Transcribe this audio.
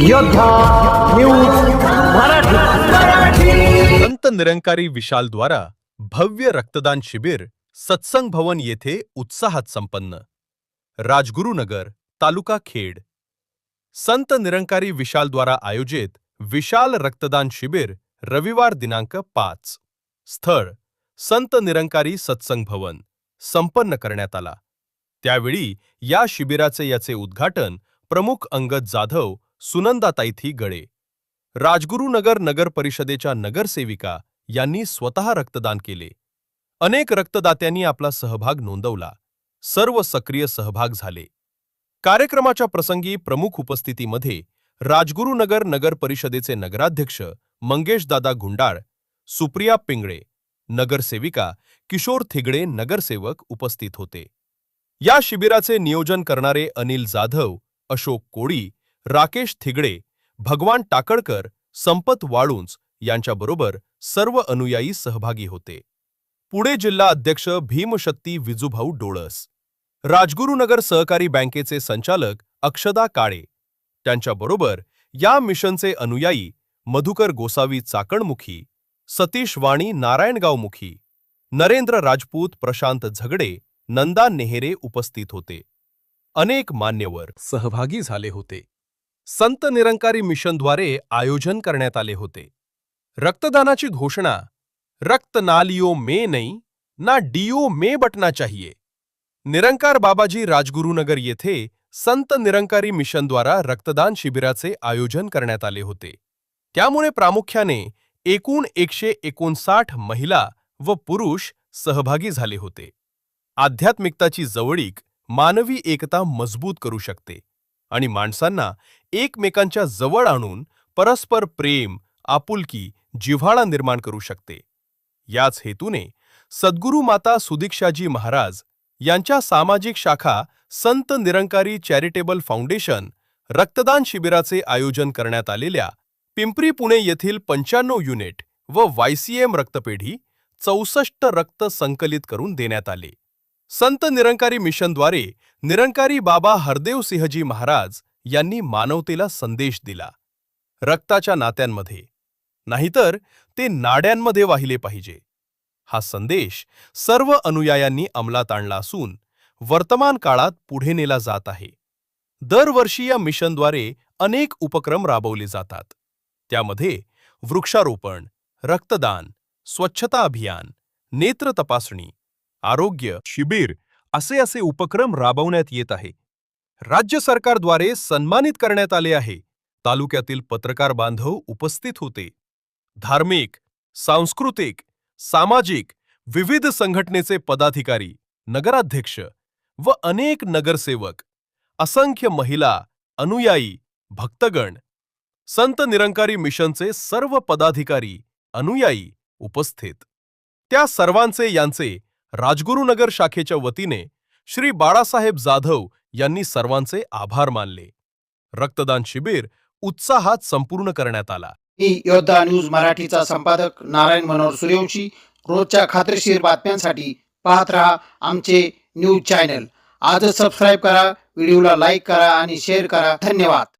योद्धा न्यूज मराठी। संत निरंकारी विशाल द्वारा भव्य रक्तदान शिबिर सत्संग भवन येथे उत्साहात संपन्न। राजगुरुनगर, तालुका खेड। संत निरंकारी विशाल द्वारा आयोजित विशाल रक्तदान शिबिर रविवार दिनांक 5 स्थळ संत निरंकारी सत्संग भवन संपन्न करण्यात आला। त्यावेळी या शिबिराचे याचे उद्घाटन प्रमुख अंगद जाधव, सुनंदाताई गळे, राजगुरुनगर नगर परिषदेच्या नगरसेविका यांनी स्वतः रक्तदान केले। अनेक रक्तदात्यांनी आपला सहभाग नोंदवला। सर्व सक्रिय सहभाग झाले। कार्यक्रमाच्या प्रसंगी प्रमुख उपस्थितीमध्ये राजगुरुनगर नगर परिषदेचे नगराध्यक्ष मंगेशदादा गुंडाळ, सुप्रिया पिंगळे, नगरसेविका किशोर थिगडे नगरसेवक उपस्थित होते। या शिबिराचे नियोजन करणारे अनिल जाधव, अशोक कोळी, राकेश थिगडे, भगवान टाकळकर, संपत वाळुंज यांच्याबरोबर सर्व अनुयायी सहभागी होते। पुणे जिल्हा अध्यक्ष भीमशक्ती विजूभाऊ डोळस, राजगुरुनगर सहकारी बँकेचे संचालक अक्षदा काळे, त्यांच्याबरोबर या मिशनचे अनुयायी मधुकर गोसावी चाकणमुखी, सतीश वाणी नारायणगावमुखी, नरेंद्र राजपूत, प्रशांत झगडे, नंदा नेहरे उपस्थित होते। अनेक मान्यवर सहभागी झाले होते। संत निरंकारी मिशनद्वारे आयोजन करण्यात आले होते। रक्तदानाची घोषणा, रक्त ना लियो में नहीं ना डियो में बटना चाहिए। निरंकार बाबाजी राजगुरुनगर येथे संत निरंकारी मिशनद्वारा रक्तदान शिबिराचे आयोजन करण्यात आले होते। त्यामुळे प्रामुख्याने एकूण 159 महिला व पुरुष सहभागी झाले होते। आध्यात्मिकताची जवळीक मानवी एकता मजबूत करू शकते आणि माणसांना एकमेकांच्या जवळ आणून परस्पर प्रेम, आपुलकी, जिव्हाळा निर्माण करू शकते। याच हेतूने सद्गुरू माता सुदीक्षाजी महाराज यांच्या सामाजिक शाखा संत निरंकारी चॅरिटेबल फाउंडेशन रक्तदान शिबिराचे आयोजन करण्यात आलेल्या पिंपरी पुणे येथील 95 युनिट व YCM रक्तपेढी 64 रक्त संकलित करून देण्यात आले। संत निरंकारी मिशनद्वारे निरंकारी बाबा हरदेवसिंहजी महाराज यांनी मानवतेला संदेश दिला, रक्ताच्या नात्यांमध्ये नाहीतर ते नाड्यांमध्ये वाहिले पाहिजे। हा संदेश सर्व अनुयायांनी अंमलात आणला असून वर्तमान काळात पुढे नेला जात आहे। दरवर्षी या मिशनद्वारे अनेक उपक्रम राबवले जातात। त्यामध्ये वृक्षारोपण, रक्तदान, स्वच्छता अभियान, नेत्र तपासणी, आरोग्य शिबिर असे उपक्रम राबवण्यात येत आहे। राज्य सरकारद्वारे सन्मानित करण्यात आले आहे। तालुक्यातील पत्रकार बांधव उपस्थित होते। धार्मिक, सांस्कृतिक, सामाजिक विविध संघटनेचे पदाधिकारी, नगराध्यक्ष व अनेक नगरसेवक, असंख्य महिला, अनुयायी, भक्तगण, संत निरंकारी मिशनचे सर्व पदाधिकारी, अनुयायी उपस्थित। त्या सर्वांचे यांचे राजगुरुनगर शाखेच्या वतीने श्री बाळासाहेब जाधव यांनी सर्वांचे आभार मानले। रक्तदान शिबिर उत्साहात संपूर्ण करण्यात आला। मी योद्धा न्यूज मराठीचा संपादक नारायण मनोहर सूर्यवंशी। रोजच्या खात्रीशीर बातम्यांसाठी पाहत रहा आमचे न्यूज चॅनल। आजच सबस्क्राईब करा, व्हिडिओला लाईक करा आणि शेअर करा। धन्यवाद।